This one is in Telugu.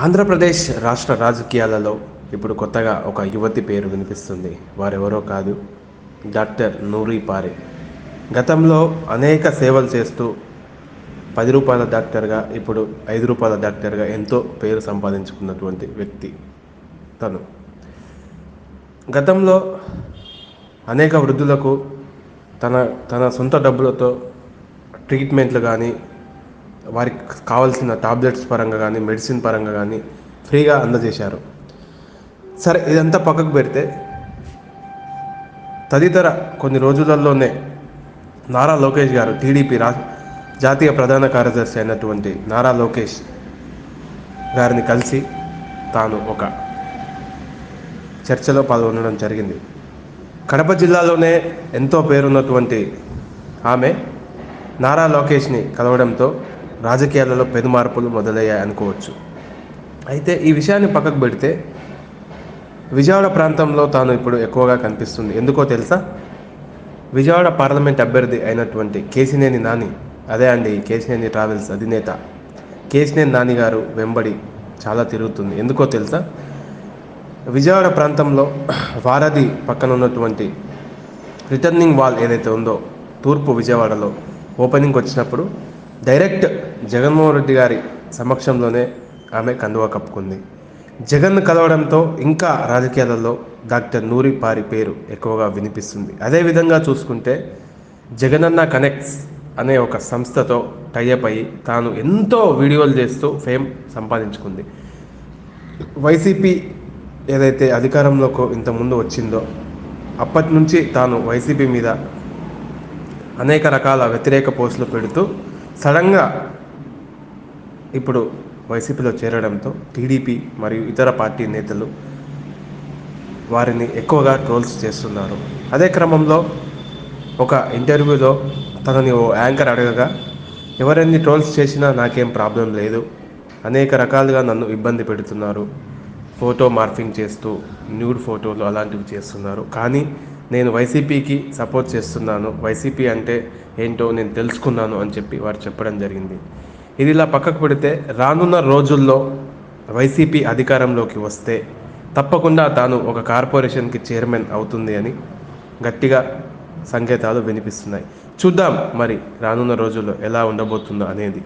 ఆంధ్రప్రదేశ్ రాష్ట్ర రాజకీయాలలో ఇప్పుడు కొత్తగా ఒక యువతి పేరు వినిపిస్తుంది. వారెవరో కాదు, డాక్టర్ నూరి పారి. గతంలో అనేక సేవలు చేస్తూ 10 రూపాయల డాక్టర్గా, ఇప్పుడు 5 రూపాయల డాక్టర్గా ఎంతో పేరు సంపాదించుకున్నటువంటి వ్యక్తి తను. గతంలో అనేక వృద్ధులకు తన తన సొంత డబ్బులతో ట్రీట్మెంట్లు కానీ, వారికి కావాల్సిన టాబ్లెట్స్ పరంగా కానీ, మెడిసిన్ పరంగా కానీ ఫ్రీగా అందజేశారు. సరే, ఇదంతా పక్కకు పెడితే తదితర కొన్ని రోజులలోనే నారా లోకేష్ గారు, టీడీపీ జాతీయ ప్రధాన కార్యదర్శి అయినటువంటి నారా లోకేష్ గారిని కలిసి తాను ఒక చర్చలో పాల్గొనడం జరిగింది. కడప జిల్లాలోనే ఎంతో పేరున్నటువంటి ఆమె నారా లోకేష్ని కలవడంతో రాజకీయాలలో పెను మార్పులు మొదలయ్యాయి అనుకోవచ్చు. అయితే ఈ విషయాన్ని పక్కకు పెడితే విజయవాడ ప్రాంతంలో తాను ఇప్పుడు ఎక్కువగా కనిపిస్తుంది. ఎందుకో తెలుసా? విజయవాడ పార్లమెంట్ అభ్యర్థి అయినటువంటి కేశినేని నాని, అదే అండి కేశినేని ట్రావెల్స్ అధినేత కేశినేని నాని గారు వెంబడి చాలా తిరుగుతుంది. ఎందుకో తెలుసా? విజయవాడ ప్రాంతంలో వారధి పక్కన ఉన్నటువంటి రిటర్నింగ్ వాల్ ఏదైతే ఉందో తూర్పు విజయవాడలో ఓపెనింగ్కి వచ్చినప్పుడు డైరెక్ట్ జగన్మోహన్ రెడ్డి గారి సమక్షంలోనే ఆమె కండువా కప్పుకుంది. జగన్ను కలవడంతో ఇంకా రాజకీయాలలో డాక్టర్ నూరి పారి పేరు ఎక్కువగా వినిపిస్తుంది. అదేవిధంగా చూసుకుంటే జగనన్న కనెక్ట్స్ అనే ఒక సంస్థతో టైఅప్ అయ్యి తాను ఎంతో వీడియోలు చేస్తూ ఫేమ్ సంపాదించుకుంది. వైసీపీ ఏదైతే అధికారంలోకి ఇంతకుముందు వచ్చిందో అప్పటి నుంచి తాను వైసీపీ మీద అనేక రకాల వ్యతిరేక పోస్టులు పెడుతూ సడన్గా ఇప్పుడు వైసీపీలో చేరడంతో టీడీపీ మరియు ఇతర పార్టీ నేతలు వారిని ఎక్కువగా ట్రోల్స్ చేస్తున్నారు. అదే క్రమంలో ఒక ఇంటర్వ్యూలో తనని ఓ యాంకర్ అడగగా, ఎవరెన్ని ట్రోల్స్ చేసినా నాకేం ప్రాబ్లం లేదు, అనేక రకాలుగా నన్ను ఇబ్బంది పెడుతున్నారు, ఫోటో మార్ఫింగ్ చేస్తూ న్యూడ్ ఫోటోలు అలాంటివి చేస్తున్నారు, కానీ నేను వైసీపీకి సపోర్ట్ చేస్తున్నాను, వైసీపీ అంటే ఏంటో నేను తెలుసుకున్నాను అని చెప్పి వారు చెప్పడం జరిగింది. ఇది ఇలా పక్కకు పెడితే రానున్న రోజుల్లో వైసీపీ అధికారంలోకి వస్తే తప్పకుండా తాను ఒక కార్పొరేషన్కి చైర్మన్ అవుతుంది అని గట్టిగా సంకేతాలు వినిపిస్తున్నాయి. చూద్దాం మరి రానున్న రోజుల్లో ఎలా ఉండబోతుందో అనేది.